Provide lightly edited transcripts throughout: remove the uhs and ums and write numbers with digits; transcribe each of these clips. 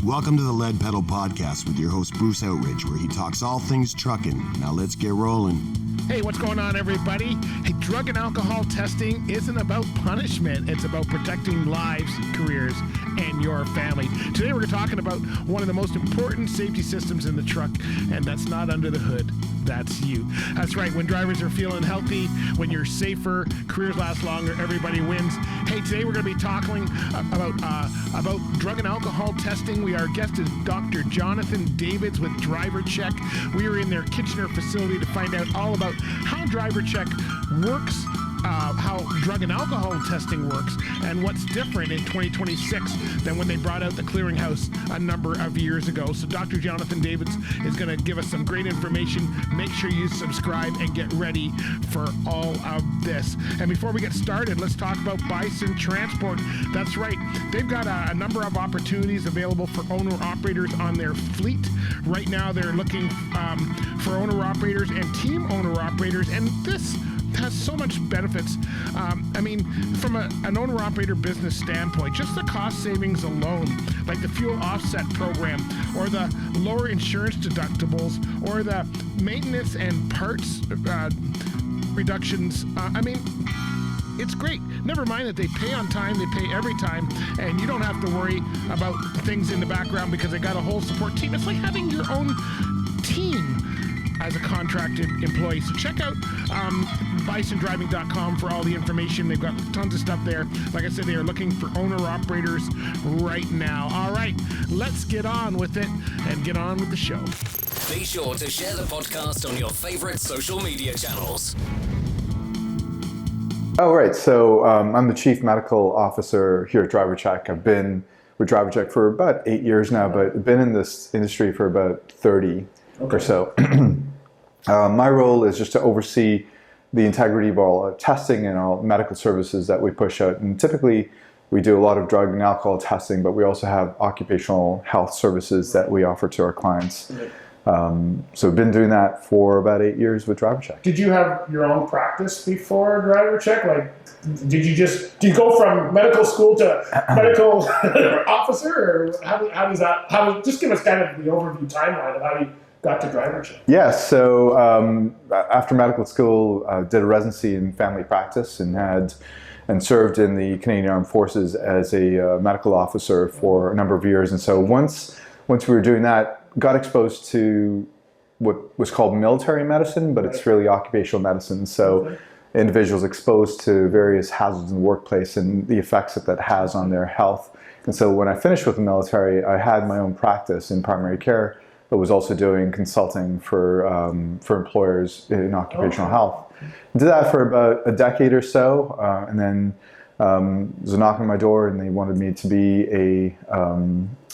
welcome to the Lead Pedal Podcast with your host Bruce Outridge, where he talks all things trucking. Now let's get rolling. Hey, what's going on, everybody? Hey, drug and alcohol testing isn't about punishment. It's about protecting lives, careers, and your family. Today we're talking about one of the most important safety systems in the truck, and that's not under the hood. That's you. That's right. When drivers are feeling healthy, when you're safer, careers last longer, everybody wins. Hey, today we're going to be talking about drug and alcohol testing. Our guest is Dr. Jonathan Davids with DriverCheck. We are in their Kitchener facility to find out all about how DriverCheck works, how drug and alcohol testing works, and what's different in 2026 than when they brought out the clearinghouse a number of years ago. So Dr. Jonathan Davids is going to give us some great information. Make sure you subscribe and get ready for all of this. And before we get started, let's talk about Bison Transport. That's right. They've got a number of opportunities available for owner-operators on their fleet. Right now, they're looking for owner-operators and team owner-operators, and this has so much benefits. From an owner-operator business standpoint, just the cost savings alone, like the fuel offset program, or the lower insurance deductibles, or the maintenance and parts reductions. It's great. Never mind that they pay on time, they pay every time, and you don't have to worry about things in the background because they got a whole support team. It's like having your own team as a contracted employee. So check out bisondriving.com for all the information. They've got tons of stuff there. Like I said, they are looking for owner-operators right now. All right, let's get on with it and get on with the show. Be sure to share the podcast on your favorite social media channels. All right, so I'm the Chief Medical Officer here at DriverCheck. I've been with DriverCheck for about 8 years now, but been in this industry for about 30 or so. My role is just to oversee the integrity of all testing and all medical services that we push out. And typically, we do a lot of drug and alcohol testing, but we also have occupational health services that we offer to our clients. So we've been doing that for about 8 years with DriverCheck. Did you have your own practice before DriverCheck? Like, did you go from medical school to medical officer, or how does that? Just give us kind of the overview timeline of how you got to DriverCheck. Yeah, so after medical school, did a residency in family practice and served in the Canadian Armed Forces as a medical officer for a number of years. And so once we were doing that, got exposed to what was called military medicine, but it's really occupational medicine. So individuals exposed to various hazards in the workplace and the effects that has on their health. And so when I finished with the military, I had my own practice in primary care, but was also doing consulting for employers in occupational health. Did that for about a decade or so, and then there was a knock on my door, and they wanted me to be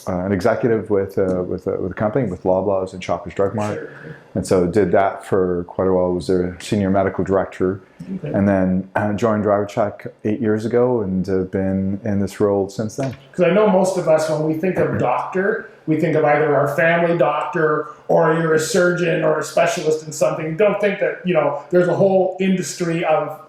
an executive with a company, with Loblaws and Shoppers Drug Mart. And so did that for quite a while. I was their senior medical director, and then joined DriverCheck 8 years ago, and have been in this role since then. Because I know most of us, when we think of doctor, we think of either our family doctor or you're a surgeon or a specialist in something. Don't think that, there's a whole industry of,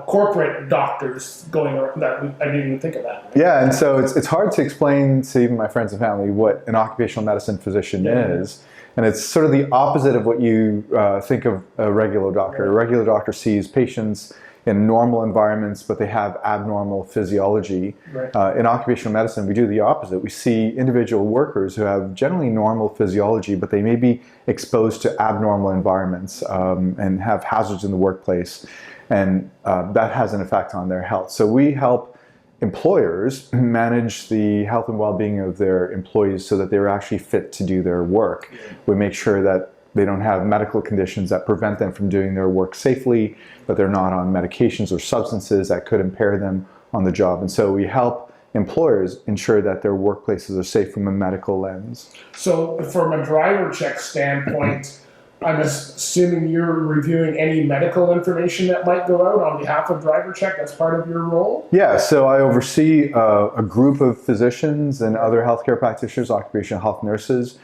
corporate doctors going around. I didn't even think of that. Yeah, and so it's hard to explain to even my friends and family what an occupational medicine physician is. And it's sort of the opposite of what you think of a regular doctor. A regular doctor sees patients in normal environments, but they have abnormal physiology. In occupational medicine, we do the opposite. We see individual workers who have generally normal physiology, but they may be exposed to abnormal environments and have hazards in the workplace. And that has an effect on their health. So we help employers manage the health and well-being of their employees so that they're actually fit to do their work. We make sure that they don't have medical conditions that prevent them from doing their work safely, that they're not on medications or substances that could impair them on the job. And so we help employers ensure that their workplaces are safe from a medical lens. So from a DriverCheck standpoint, I'm assuming you're reviewing any medical information that might go out on behalf of DriverCheck. That's part of your role? Yeah, so I oversee a group of physicians and other healthcare practitioners, occupational health nurses.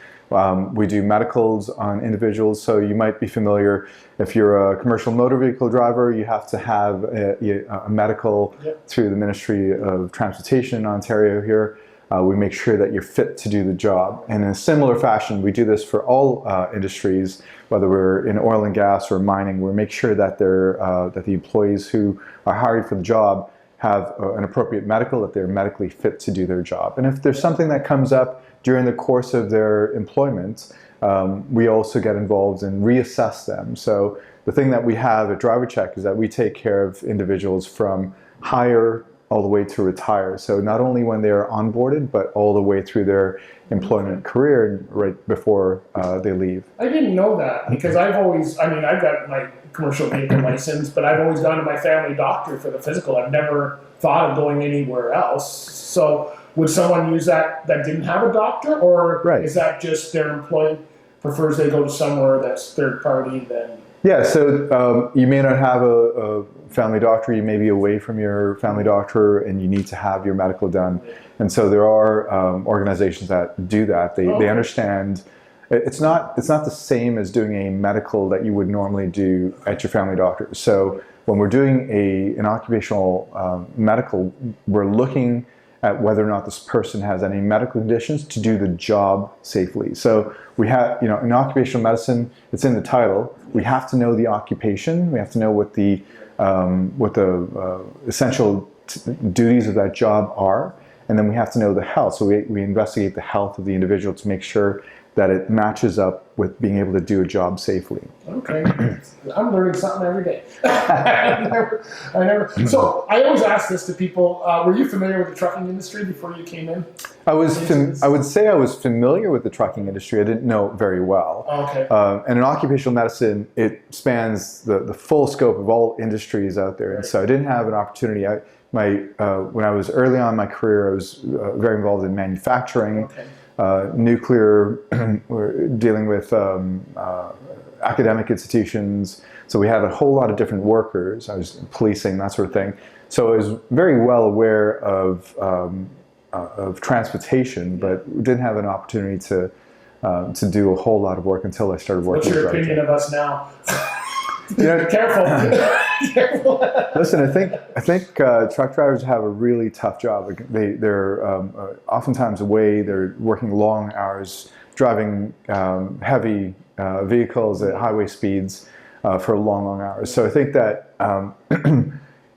We do medicals on individuals, so you might be familiar, if you're a commercial motor vehicle driver, you have to have a medical through the Ministry of Transportation in Ontario here. we make sure that you're fit to do the job. And in a similar fashion, we do this for all industries, whether we're in oil and gas or mining. We make sure that that the employees who are hired for the job have an appropriate medical, that they're medically fit to do their job. And if there's something that comes up during the course of their employment, we also get involved and reassess them. So the thing that we have at DriverCheck is that we take care of individuals from hire all the way to retire. So not only when they're onboarded, but all the way through their employment career right before they leave. I didn't know that, because I've got my commercial vehicle license, but I've always gone to my family doctor for the physical. I've never thought of going anywhere else. So would someone use that didn't have a doctor, or is that just their employee prefers they go to somewhere that's third party then? Yeah, so you may not have a family doctor, you may be away from your family doctor and you need to have your medical done. And so there are organizations that do that. They understand it's not the same as doing a medical that you would normally do at your family doctor. So when we're doing an occupational medical, we're looking at whether or not this person has any medical conditions to do the job safely. So we have, in occupational medicine, it's in the title. We have to know the occupation. We have to know what the essential duties of that job are, and then we have to know the health. So we investigate the health of the individual to make sure that it matches up with being able to do a job safely. Okay, I'm learning something every day. I never. So I always ask this to people. Were you familiar with the trucking industry before you came in? I would say I was familiar with the trucking industry. I didn't know it very well. Okay. And in occupational medicine, it spans the full scope of all industries out there. And so I didn't have an opportunity. When I was early on in my career, I was very involved in manufacturing. Okay. Nuclear, we're dealing with academic institutions. So we had a whole lot of different workers. I was policing, that sort of thing. So I was very well aware of transportation, but didn't have an opportunity to do a whole lot of work until I started working. What's your opinion of us now? Careful. Listen, I think truck drivers have a really tough job. They're oftentimes away. They're working long hours, driving heavy vehicles at highway speeds for long hours. So I think that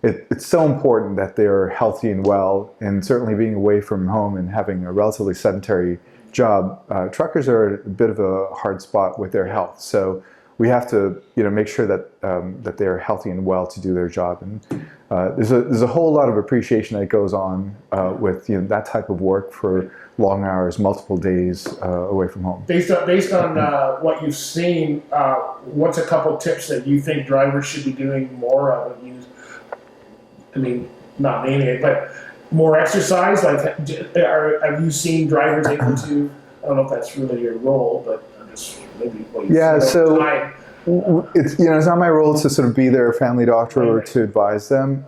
it's so important that they're healthy and well. And certainly being away from home and having a relatively sedentary job, truckers are at a bit of a hard spot with their health. So we have to, make sure that they're healthy and well to do their job. And there's a whole lot of appreciation that goes on with that type of work for long hours, multiple days away from home. Based on what you've seen, what's a couple tips that you think drivers should be doing more of? Not naming it, but more exercise. Like, have you seen drivers able to? I don't know if that's really your role, but maybe what you it's it's not my role to sort of be their family doctor or to advise them.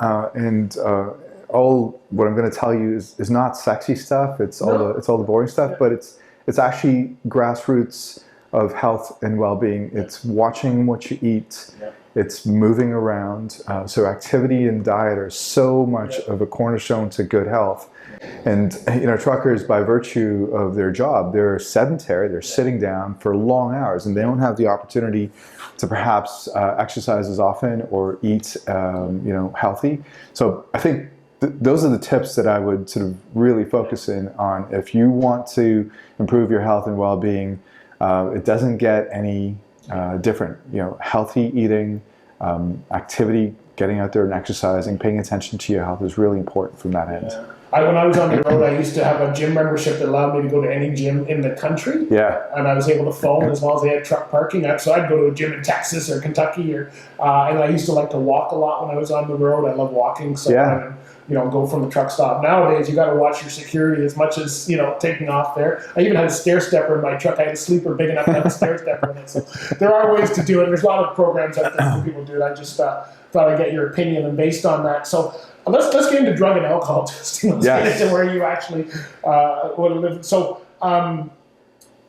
All what I'm going to tell you is not sexy stuff. It's all the boring stuff, but it's actually grassroots of health and well-being. It's watching what you eat. It's moving around. So activity and diet are so much of a cornerstone to good health. And truckers, by virtue of their job, they're sedentary. They're sitting down for long hours, and they don't have the opportunity to perhaps exercise as often or eat, healthy. So I think those are the tips that I would sort of really focus in on. If you want to improve your health and well-being, it doesn't get any different. Healthy eating, activity, getting out there and exercising, paying attention to your health is really important from that end. When I was on the road, I used to have a gym membership that allowed me to go to any gym in the country. Yeah. And I was able to phone as long as they had truck parking. So I'd go to a gym in Texas or Kentucky, and I used to like to walk a lot when I was on the road. I love walking, so I would, go from the truck stop. Nowadays, you got to watch your security as much as taking off there. I even had a stair stepper in my truck. I had a sleeper big enough to have a stair stepper in it. So there are ways to do it. There's a lot of programs out there for people to do it. I just thought I'd get your opinion, and based on that, so. Let's get into drug and alcohol testing. Let's get into where you actually want to live. So,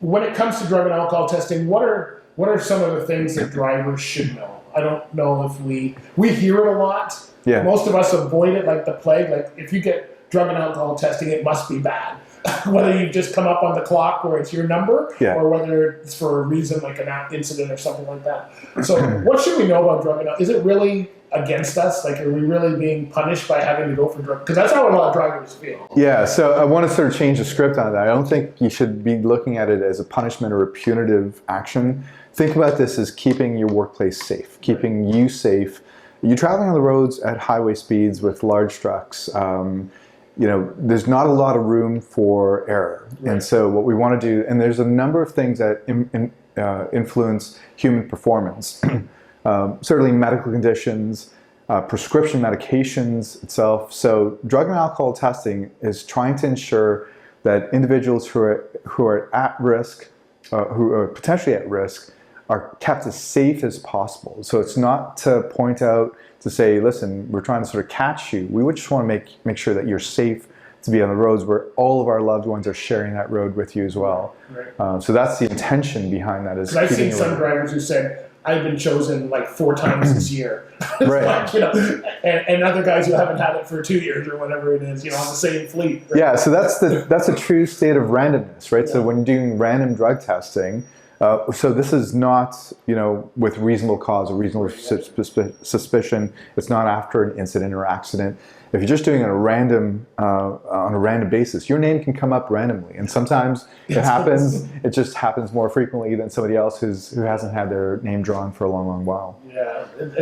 when it comes to drug and alcohol testing, what are some of the things that drivers should know? I don't know if we hear it a lot. Yeah. Most of us avoid it like the plague. Like, if you get drug and alcohol testing, it must be bad. whether you've just come up on the clock where it's your number, Yeah. or whether it's for a reason like an incident or something like that. So what should we know about drug and alcohol? Is it really against us? Like, are we really being punished by having to go for drugs? Because that's how a lot of drivers feel. Yeah, so I want to sort of change the script on that. I don't think you should be looking at it as a punishment or a punitive action. Think about this as keeping your workplace safe, keeping you safe. You're traveling on the roads at highway speeds with large trucks. There's not a lot of room for error. Right. And so what we want to do, and there's a number of things that influence human performance. Certainly medical conditions, prescription medications itself. So drug and alcohol testing is trying to ensure that individuals who are at risk, who are potentially at risk, are kept as safe as possible. So it's not to point out, to say, listen, we're trying to sort of catch you. We would just want to make sure that you're safe to be on the roads where all of our loved ones are sharing that road with you as well. Right. So that's the intention behind that. Is I've seen some drivers who said, I've been chosen like 4 times this year. Right. Like, and other guys who haven't had it for 2 years or whatever it is, on the same fleet. Right? Yeah, so that's a true state of randomness, right? Yeah. So when doing random drug testing, so this is not, with reasonable cause or reasonable suspicion. It's not after an incident or accident. If you're just doing it on a random basis, your name can come up randomly, and sometimes it happens. It just happens more frequently than somebody else who hasn't had their name drawn for a long, long while. Yeah, and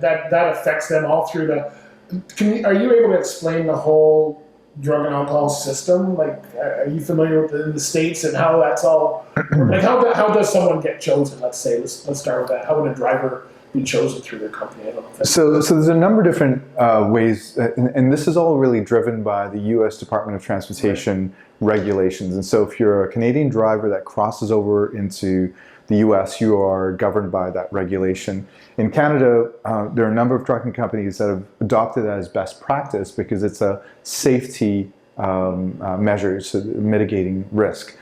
that affects them all through the. Are you able to explain the whole drug and alcohol system? Like, are you familiar with the States and how that's all? Like, how does someone get chosen? Let's say, let's start with that. How would a driver be chosen through their company? I don't know if so there's a number of different ways, and this is all really driven by the U.S. Department of Transportation regulations. And so if you're a Canadian driver that crosses over into the U.S., you are governed by that regulation. In Canada, there are a number of trucking companies that have adopted that as best practice because it's a safety measure, so mitigating risk.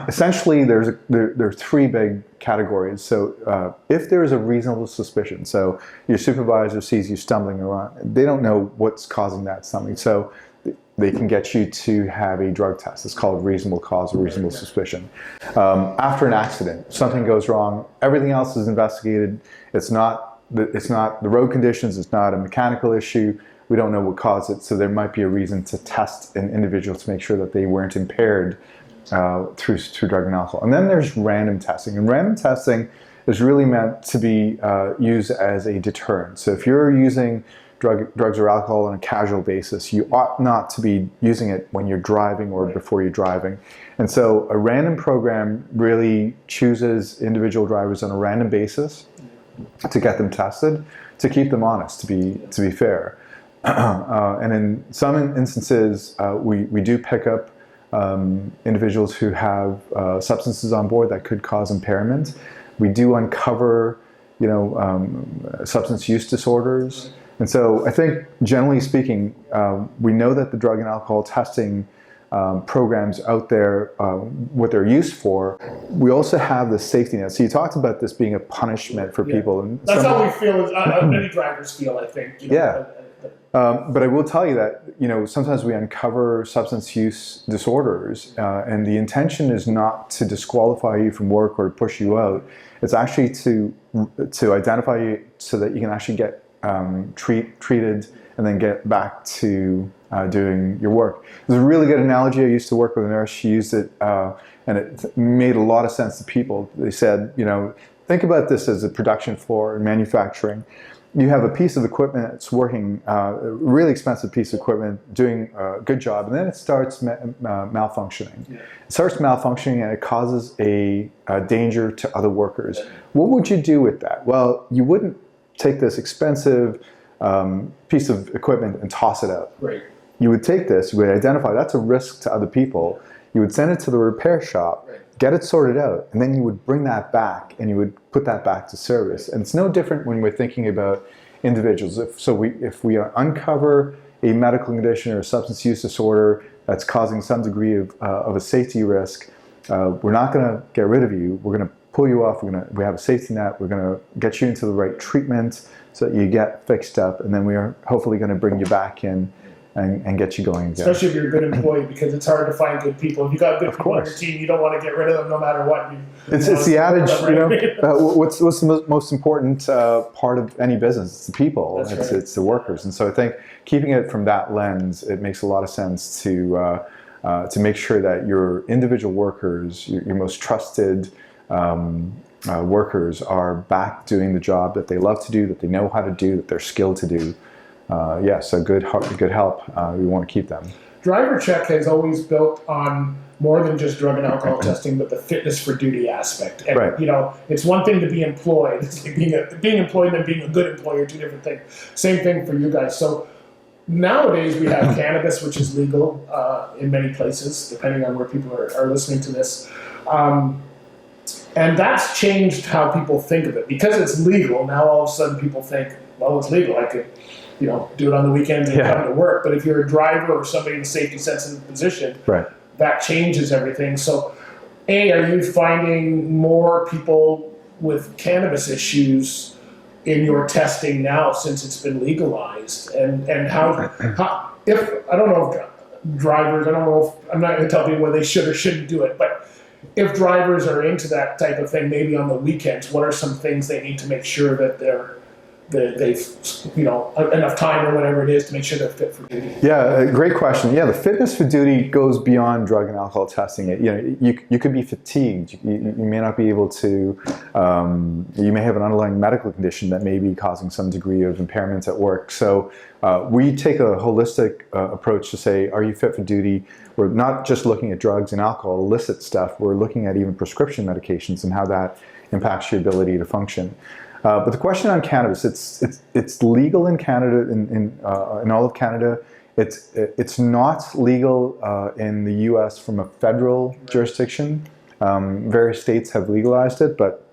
Essentially, there are 3 big categories. So if there is a reasonable suspicion, so your supervisor sees you stumbling around, they don't know what's causing that stumbling, so they can get you to have a drug test. It's called reasonable cause or reasonable suspicion. After an accident, something goes wrong, everything else is investigated. It's not the road conditions, it's not a mechanical issue. We don't know what caused it, so there might be a reason to test an individual to make sure that they weren't impaired through drug and alcohol. And then there's random testing. And random testing is really meant to be used as a deterrent. So if you're using drugs or alcohol on a casual basis, you ought not to be using it when you're driving or before you're driving. And so a random program really chooses individual drivers on a random basis to get them tested, to keep them honest, to be fair. And in some instances, we do pick up individuals who have substances on board that could cause impairment. We do uncover, substance use disorders. And so I think, generally speaking, we know that the drug and alcohol testing programs out there, what they're used for. We also have the safety net. So you talked about this being a punishment for people. And that's how we feel, many drivers feel, I think. Yeah. But I will tell you that, sometimes we uncover substance use disorders, and the intention is not to disqualify you from work or push you out. It's actually to identify you so that you can actually get treated and then get back to doing your work. There's a really good analogy. I used to work with a nurse. She used it, and it made a lot of sense to people. They said, think about this as a production floor in manufacturing. You have a piece of equipment that's working, a really expensive piece of equipment, doing a good job, and then it starts malfunctioning. Yeah. It starts malfunctioning and it causes a danger to other workers. What would you do with that? Well, you wouldn't take this expensive piece of equipment and toss it out. Right. You would take this, you would identify that's a risk to other people, you would send it to the repair shop, get it sorted out, and then you would bring that back and you would put that back to service. And it's no different when we're thinking about individuals. If we uncover a medical condition or a substance use disorder that's causing some degree of a safety risk, we're not going to get rid of you. We're going to pull you off. We have a safety net. We're going to get you into the right treatment so that you get fixed up, and then we are hopefully going to bring you back in and get you going again. Especially if you're a good employee, because it's hard to find good people. If you got good people on your team, you don't want to get rid of them no matter what. It's the adage, what's the most important part of any business? It's the people. It's the workers. And so I think keeping it from that lens, it makes a lot of sense to make sure that your individual workers, your most trusted workers, are back doing the job that they love to do, that they know how to do, that they're skilled to do. So good help. We want to keep them. DriverCheck has always built on more than just drug and alcohol testing, but the fitness for duty aspect. And it's one thing to be employed. It's like being employed and being a good employer, two different things. Same thing for you guys. So nowadays we have cannabis, which is legal in many places, depending on where people are listening to this. And that's changed how people think of it. Because it's legal, now all of a sudden people think, well, it's legal. I could do it on the weekends and come to work. But if you're a driver or somebody in a safety-sensitive position, that changes everything. So, are you finding more people with cannabis issues in your testing now since it's been legalized? And how if I don't know if drivers, I'm not going to tell people whether they should or shouldn't do it, but if drivers are into that type of thing, maybe on the weekends, what are some things they need to make sure that they've enough time or whatever it is to make sure they're fit for duty? Yeah, great question. Yeah, the fitness for duty goes beyond drug and alcohol testing. You could be fatigued. You may not be able to. You may have an underlying medical condition that may be causing some degree of impairment at work. So we take a holistic approach to say, are you fit for duty? We're not just looking at drugs and alcohol, illicit stuff. We're looking at even prescription medications and how that impacts your ability to function. But the question on cannabis, it's legal in Canada, in all of Canada. It's not legal in the U.S. from a federal jurisdiction. Various states have legalized it, but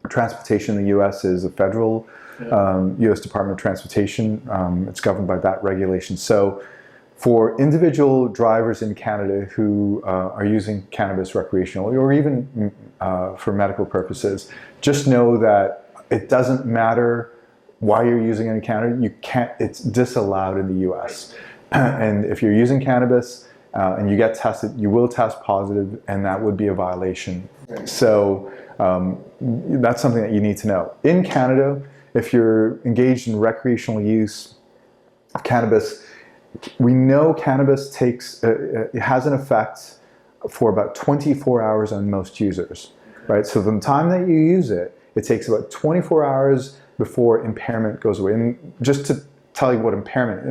transportation in the U.S. is a federal U.S. Department of Transportation. It's governed by that regulation. So for individual drivers in Canada who are using cannabis recreationally or even for medical purposes, just know that it doesn't matter why you're using it in Canada. You can't. It's disallowed in the U.S. And if you're using cannabis and you get tested, you will test positive, and that would be a violation. So that's something that you need to know. In Canada, if you're engaged in recreational use of cannabis, we know cannabis it has an effect for about 24 hours on most users, right? So from the time that you use it, it takes about 24 hours before impairment goes away. And just to tell you what impairment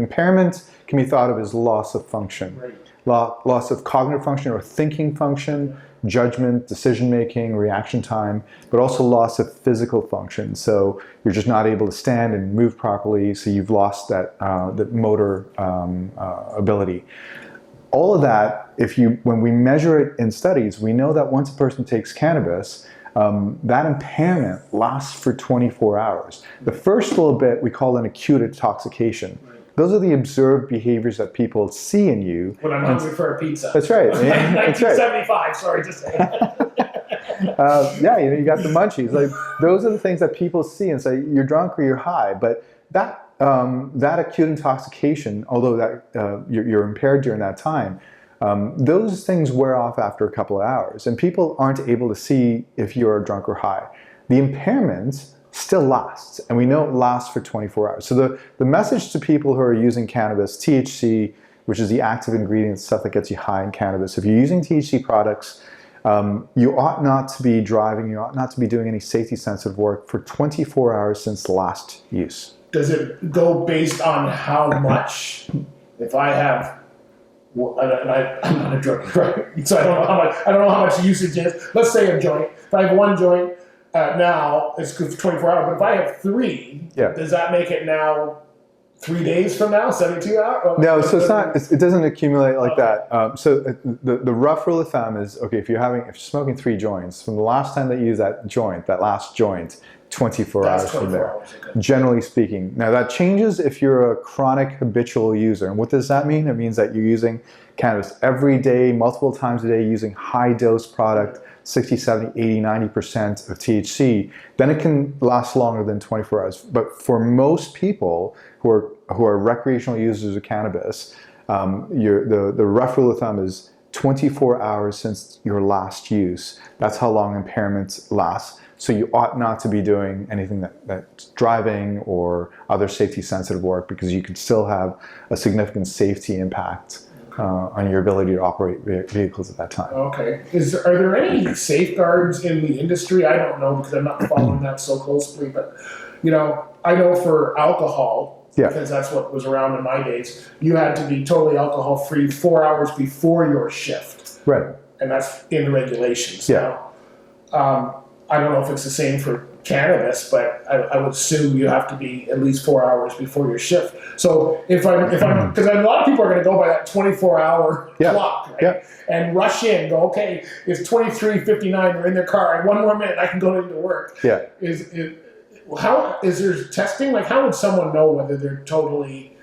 can be thought of as loss of function, loss of cognitive function or thinking function, judgment, decision-making, reaction time, but also loss of physical function. So you're just not able to stand and move properly, so you've lost that motor ability. All of that, when we measure it in studies, we know that once a person takes cannabis, that impairment lasts for 24 hours. The first little bit we call an acute intoxication. Those are the observed behaviors that people see in you. When I'm hungry for a pizza. That's right. Yeah, 1975, sorry to say. You got the munchies. Like, those are the things that people see and say, you're drunk or you're high. But that acute intoxication, although that you're impaired during that time, those things wear off after a couple of hours, and people aren't able to see if you're drunk or high. The impairment still lasts, and we know it lasts for 24 hours. So the message to people who are using cannabis, THC, which is the active ingredient, stuff that gets you high in cannabis, if you're using THC products, you ought not to be driving, you ought not to be doing any safety-sensitive work for 24 hours since last use. Does it go based on how much? If I have... I'm not a drug driver, so I don't know how much usage is. Let's say a joint. If I have one joint now, it's good for 24 hours. But if I have three, does that make it now 3 days from now, 72 hours? No, so it's not. It doesn't accumulate like that. So the rough rule of thumb is, okay, if you're smoking 3 joints, from the last time that you use that last joint, 24 hours from there, generally speaking. Now that changes if you're a chronic habitual user. And what does that mean? It means that you're using cannabis every day, multiple times a day, using high dose product, 60, 70, 80, 90% of THC, then it can last longer than 24 hours. But for most people who are recreational users of cannabis, the rough rule of thumb is 24 hours since your last use. That's how long impairments last. So you ought not to be doing anything that's driving or other safety sensitive work, because you could still have a significant safety impact on your ability to operate vehicles at that time. Okay. Are there any safeguards in the industry? I don't know because I'm not following that so closely, but I know for alcohol, because that's what was around in my days, you had to be totally alcohol free 4 hours before your shift. Right. And that's in the regulations. Yeah. Now, I don't know if it's the same for cannabis, but I would assume you have to be at least 4 hours before your shift. So if I'm, because a lot of people are going to go by that 24-hour clock, right? Yeah. And rush in, go, okay, it's 23:59, they're in their car, one more minute, I can go into work. Yeah. Is there testing? Like, how would someone know whether they're totally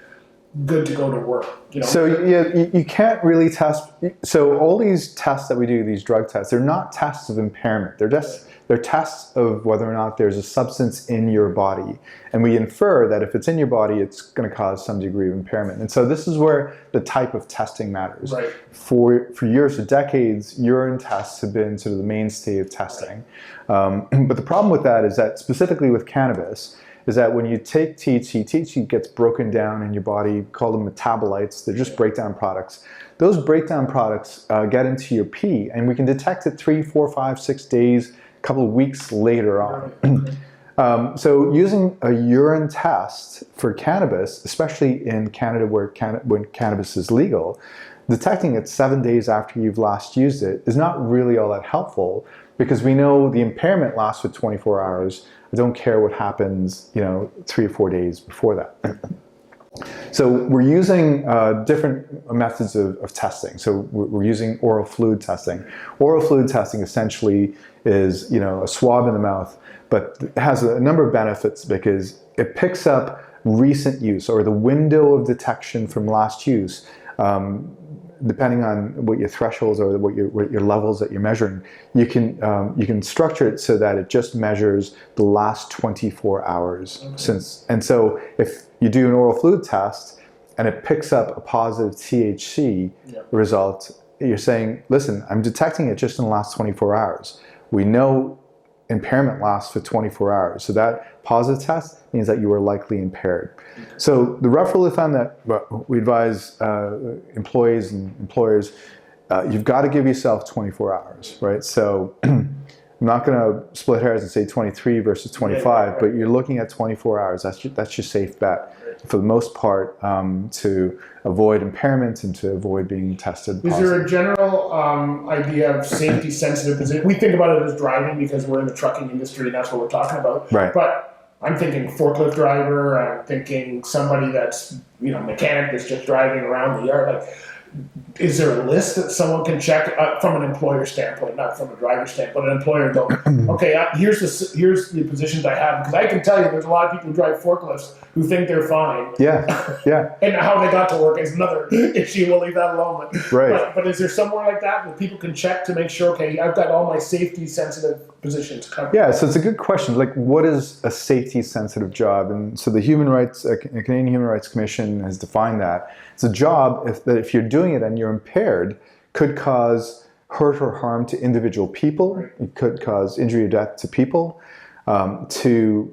good to go to work? So you can't really test. So all these tests that we do, these drug tests, they're not tests of impairment. They're tests of whether or not there's a substance in your body. And we infer that if it's in your body, it's going to cause some degree of impairment. And so this is where the type of testing matters. Right. For years, for decades, urine tests have been sort of the mainstay of testing. But the problem with that is that, specifically with cannabis, is that when you take THC gets broken down in your body, call them metabolites, they're just breakdown products. Those breakdown products get into your pee, and we can detect it 3, 4, 5, 6 days, a couple of weeks later on. So using a urine test for cannabis, especially in Canada when cannabis is legal, detecting it 7 days after you've last used it is not really all that helpful, because we know the impairment lasts for 24 hours. I don't care what happens, 3 or 4 days before that. So we're using different methods of testing. So we're using oral fluid testing. Oral fluid testing essentially is, a swab in the mouth, but it has a number of benefits because it picks up recent use, or the window of detection from last use. Depending on what your thresholds or what your levels that you're measuring, you can structure it so that it just measures the last 24 hours since. And so if you do an oral fluid test and it picks up a positive THC result, you're saying, listen, I'm detecting it just in the last 24 hours. We know impairment lasts for 24 hours. So that positive test means that you are likely impaired. So the rough rule of thumb that we advise employees and employers, you've got to give yourself 24 hours, right? So I'm not going to split hairs and say 23 versus 25, but you're looking at 24 hours. That's your safe bet for the most part, to avoid impairment and to avoid being tested positive. Is there a general idea of safety sensitive position? We think about it as driving because we're in the trucking industry and that's what we're talking about. Right. But I'm thinking forklift driver, I'm thinking somebody that's, mechanic that's just driving around the yard. Like, is there a list that someone can check from an employer standpoint, not from a driver standpoint, an employer go, okay, here's the positions I have, because I can tell you there's a lot of people who drive forklifts who think they're fine. Yeah. And how they got to work is another issue. We'll leave that alone. Right. But is there somewhere like that where people can check to make sure, okay, I've got all my safety sensitive positions covered? Yeah, so it's a good question. Like, what is a safety sensitive job? And so the Canadian Human Rights Commission has defined that. It's a job that if you're doing it and you're impaired, could cause hurt or harm to individual people. It could cause injury or death to people, to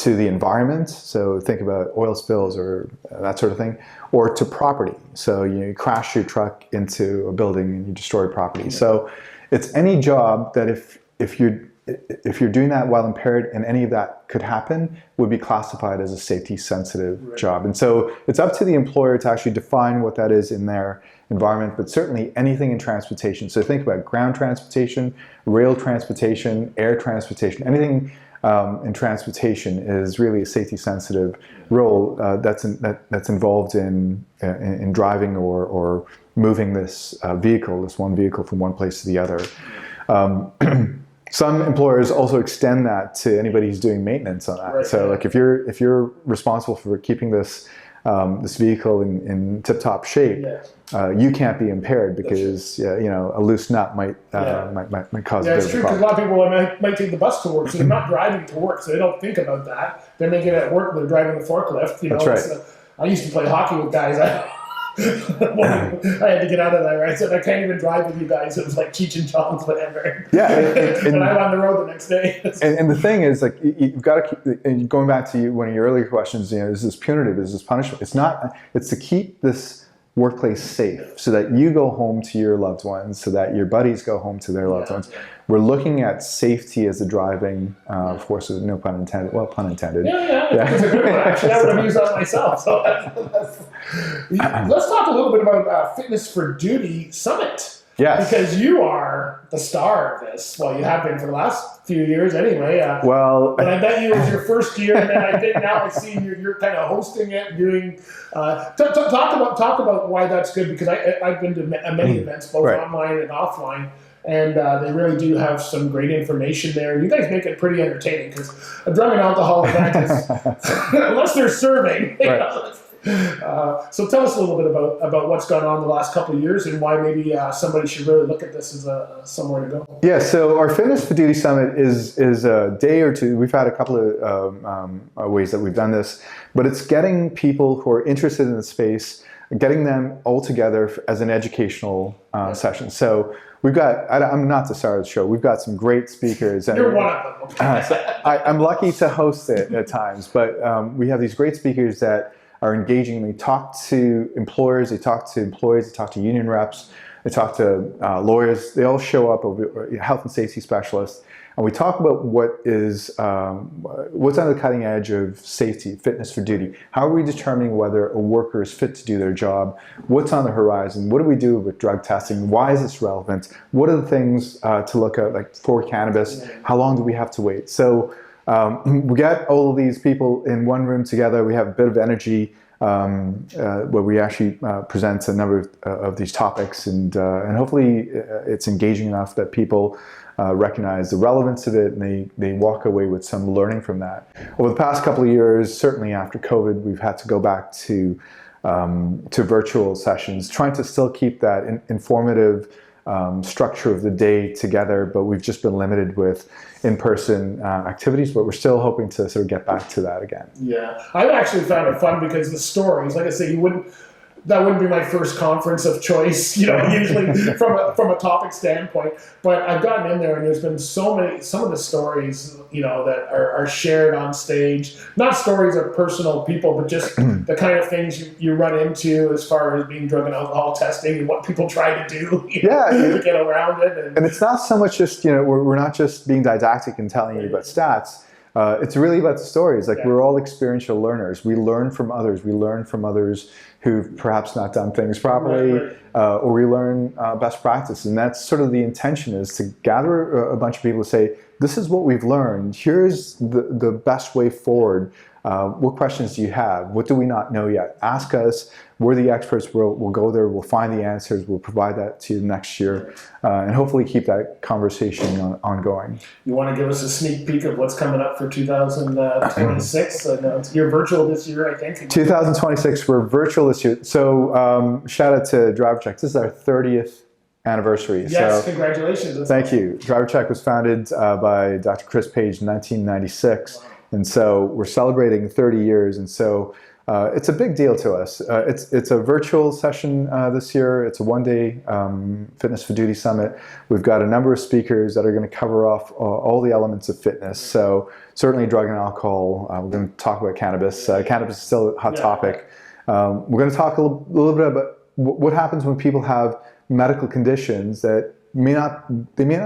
the environment. So think about oil spills or that sort of thing, or to property. So you crash your truck into a building and you destroy property. So it's any job that if you're doing that while impaired and any of that could happen, would be classified as a safety sensitive job. And so it's up to the employer to actually define what that is in their environment, but certainly anything in transportation. So think about ground transportation, rail transportation, air transportation, anything in transportation is really a safety sensitive role that's involved in driving or moving this one vehicle from one place to the other. Some employers also extend that to anybody who's doing maintenance on that. Right. So, like if you're responsible for keeping this vehicle in tip-top shape, you can't be impaired because a loose nut might cause. Yeah, it's true, because a lot of people might take the bus to work, so they're not driving to work, so they don't think about that. They're making it at work. They're driving the forklift. That's right. I used to play hockey with guys. I had to get out of there. I said, I can't even drive with you guys. It was like Cheech and Chong's, whatever. Yeah. And I'm on the road the next day. And the thing is, like, you've got to keep, and going back to one of your earlier questions, is this punitive, is this punishment? It's not, it's to keep this workplace safe so that you go home to your loved ones, so that your buddies go home to their loved ones. We're looking at safety as a driving force, no pun intended. Well, pun intended. Yeah. That's a good one. Actually, I would have used that myself. So let's talk a little bit about Fitness for Duty Summit. Yes. Because you are the star of this. Well, you have been for the last few years anyway. But I bet you it was your first year, and then I think now I see you're kind of hosting it, doing. Talk about why that's good, because I've been to many events, both online and offline. And they really do have some great information there. And you guys make it pretty entertaining, because a drug and alcohol event is, unless they're serving. So tell us a little bit about what's gone on the last couple of years, and why maybe somebody should really look at this as somewhere to go. Yeah, so our Fitness for Duty Summit is a day or two. We've had a couple of ways that we've done this, but it's getting people who are interested in the space, getting them all together as an educational session. So we've got, I'm not the star of the show, we've got some great speakers. You're one of them. So I'm lucky to host it at times, but we have these great speakers that are engaging. They talk to employers, they talk to employees, they talk to union reps, they talk to lawyers. They all show up, health and safety specialists, and we talk about what's on the cutting edge of safety, fitness for duty. How are we determining whether a worker is fit to do their job? What's on the horizon? What do we do with drug testing? Why is this relevant? What are the things to look at, like for cannabis? How long do we have to wait? So we get all of these people in one room together. We have a bit of energy where we actually present a number of these topics, and hopefully it's engaging enough that people recognize the relevance of it, and they walk away with some learning from that. Over the past couple of years, certainly after COVID, we've had to go back to virtual sessions, trying to still keep that informative structure of the day together, but we've just been limited with in-person activities, but we're still hoping to sort of get back to that again. Yeah, I've actually found it fun, because the stories, like I say, that wouldn't be my first conference of choice, usually from a topic standpoint. But I've gotten in there, and there's been some of the stories, that are shared on stage. Not stories of personal people, but just the kind of things you run into as far as being drug and alcohol testing and what people try to do to get around it. And it's not so much just, we're not just being didactic and telling you about stats. It's really about the stories. Like, we're all experiential learners. We learn from others. We learn from others who've perhaps not done things properly, or we learn best practice. And that's sort of the intention, is to gather a bunch of people to say, this is what we've learned. Here's the best way forward. What questions do you have? What do we not know yet? Ask us. We're the experts. We'll go there. We'll find the answers. We'll provide that to you next year, and hopefully keep that conversation ongoing. You want to give us a sneak peek of what's coming up for 2026? You're virtual this year, I think. 2026, we're virtual this year. So shout out to DriverCheck. This is our 30th anniversary. Yes, so, congratulations. Thank you. DriverCheck was founded by Dr. Chris Page in 1996. And so we're celebrating 30 years, and so it's a big deal to us. It's a virtual session this year. It's a one-day Fitness for Duty Summit. We've got a number of speakers that are going to cover off all the elements of fitness. So certainly drug and alcohol. We're going to talk about cannabis. Cannabis is still a hot topic. We're going to talk a little bit about what happens when people have medical conditions that may not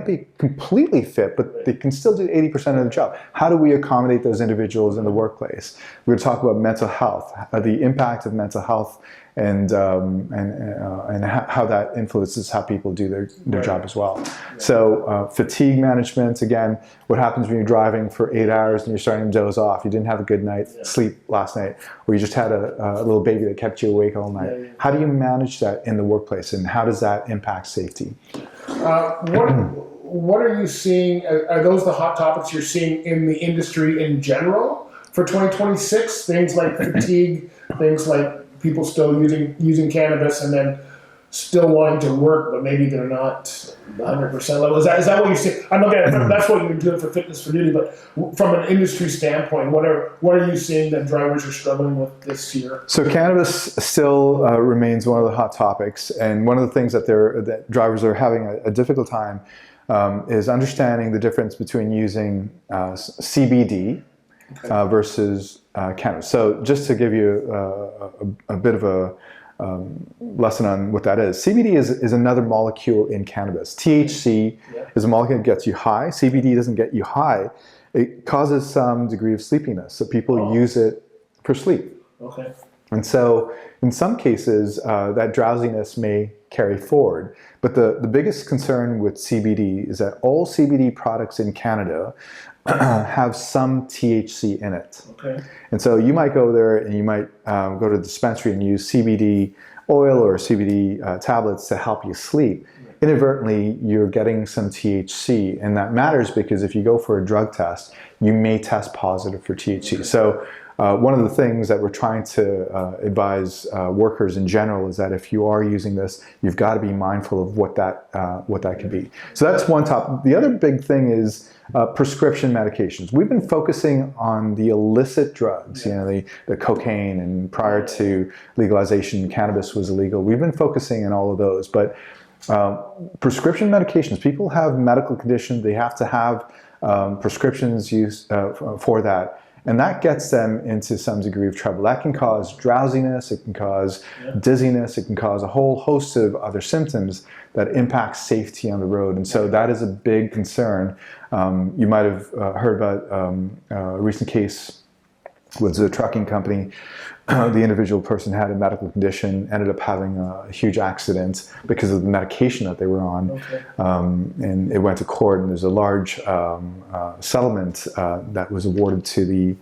be completely fit, but they can still do 80% of the job. How do we accommodate those individuals in the workplace? We're going to talk about mental health, the impact of mental health, and how that influences how people do their job as well. So fatigue management, again, what happens when you're driving for 8 hours and you're starting to doze off? You didn't have a good night's sleep last night, or you just had a little baby that kept you awake all night. How do you manage that in the workplace, and how does that impact safety? What are you seeing? Are those the hot topics you're seeing in the industry in general for 2026? Things like fatigue, things like people still using cannabis, and then still wanting to work, but maybe they're not 100% level. Is that what you're saying? I'm looking at that's what you're doing for Fitness for Duty, but from an industry standpoint, what are you seeing that drivers are struggling with this year? So cannabis still remains one of the hot topics, and one of the things that drivers are having a difficult time is understanding the difference between using CBD versus cannabis. So just to give you a bit of a lesson on what that is. CBD is another molecule in cannabis. THC is a molecule that gets you high. CBD doesn't get you high. It causes some degree of sleepiness, so people use it for sleep. Okay. And so in some cases, that drowsiness may carry forward. But the biggest concern with CBD is that all CBD products in Canada have some THC in it. Okay. And so you might go there and you might go to the dispensary and use CBD oil or CBD tablets to help you sleep. Inadvertently, you're getting some THC, and that matters because if you go for a drug test, you may test positive for THC. So one of the things that we're trying to advise workers in general is that if you are using this, you've got to be mindful of what that could be. So that's one topic. The other big thing is prescription medications. We've been focusing on the illicit drugs, the cocaine, and prior to legalization, cannabis was illegal. We've been focusing on all of those, but prescription medications, people have medical conditions, they have to have prescriptions used for that. And that gets them into some degree of trouble. That can cause drowsiness, it can cause dizziness, it can cause a whole host of other symptoms that impact safety on the road. And so that is a big concern. You might have heard about a recent case with a trucking company. The individual person had a medical condition, ended up having a huge accident because of the medication that they were on. Okay. And it went to court, and there's a large settlement that was awarded to the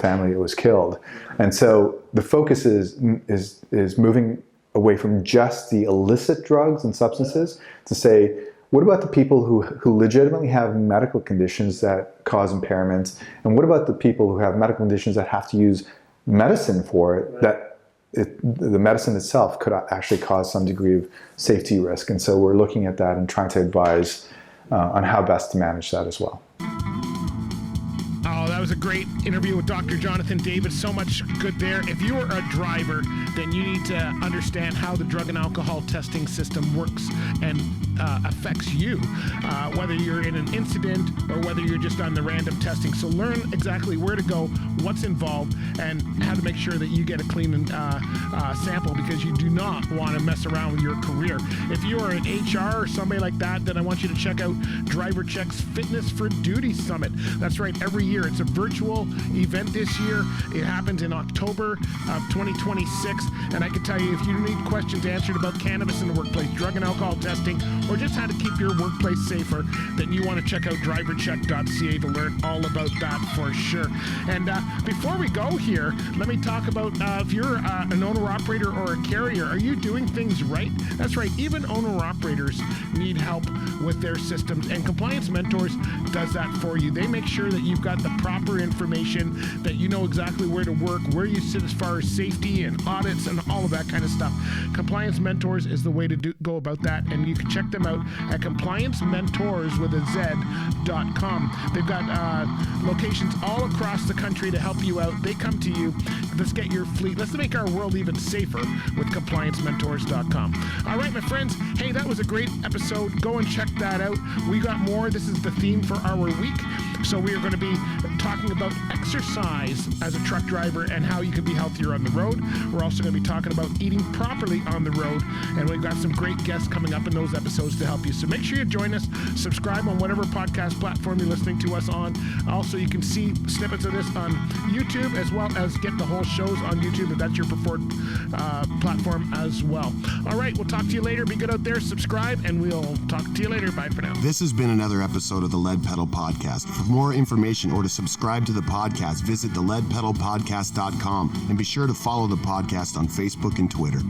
family that was killed. And so the focus is moving away from just the illicit drugs and substances to say, what about the people who legitimately have medical conditions that cause impairments? And what about the people who have medical conditions that have to use medicine for it, that the medicine itself could actually cause some degree of safety risk? And so we're looking at that and trying to advise on how best to manage that as well. Oh, that was a great interview with Dr. Jonathan Davids. So much good there. If you are a driver, then you need to understand how the drug and alcohol testing system works and affects you, whether you're in an incident or whether you're just on the random testing. So learn exactly where to go, what's involved, and how to make sure that you get a clean sample, because you do not want to mess around with your career. If you are an HR or somebody like that, then I want you to check out DriverCheck's Fitness for Duty Summit. That's right, every year. It's a virtual event this year. It happens in October of 2026. And I can tell you, if you need questions answered about cannabis in the workplace, drug and alcohol testing, or just how to keep your workplace safer, then you want to check out drivercheck.ca to learn all about that for sure. And before we go here, let me talk about if you're an owner-operator or a carrier, are you doing things right? That's right, even owner-operators need help with their systems, and Compliance Mentors does that for you. They make sure that you've got the proper information, that you know exactly where to work, where you sit as far as safety and audits and all of that kind of stuff. Compliance Mentors is the way to go about that, and you can check them out at compliancementors.com. They've got locations all across the country to help you out. They come to you. Let's get your fleet. Let's make our world even safer with compliancementors.com. All right, my friends. Hey, that was a great episode. Go and check that out. We got more. This is the theme for our week. So we are going to be talking about exercise as a truck driver and how you can be healthier on the road. We're also going to be talking about eating properly on the road, and we've got some great guests coming up in those episodes to help you. So make sure you join us. Subscribe on whatever podcast platform you're listening to us on. Also, you can see snippets of this on YouTube, as well as get the whole shows on YouTube if that's your preferred platform as well. All right, we'll talk to you later. Be good out there. Subscribe, and we'll talk to you later. Bye for now. This has been another episode of the Lead Pedal Podcast. For more information or to subscribe to the podcast, visit theleadpedalpodcast.com and be sure to follow the podcast on Facebook and Twitter.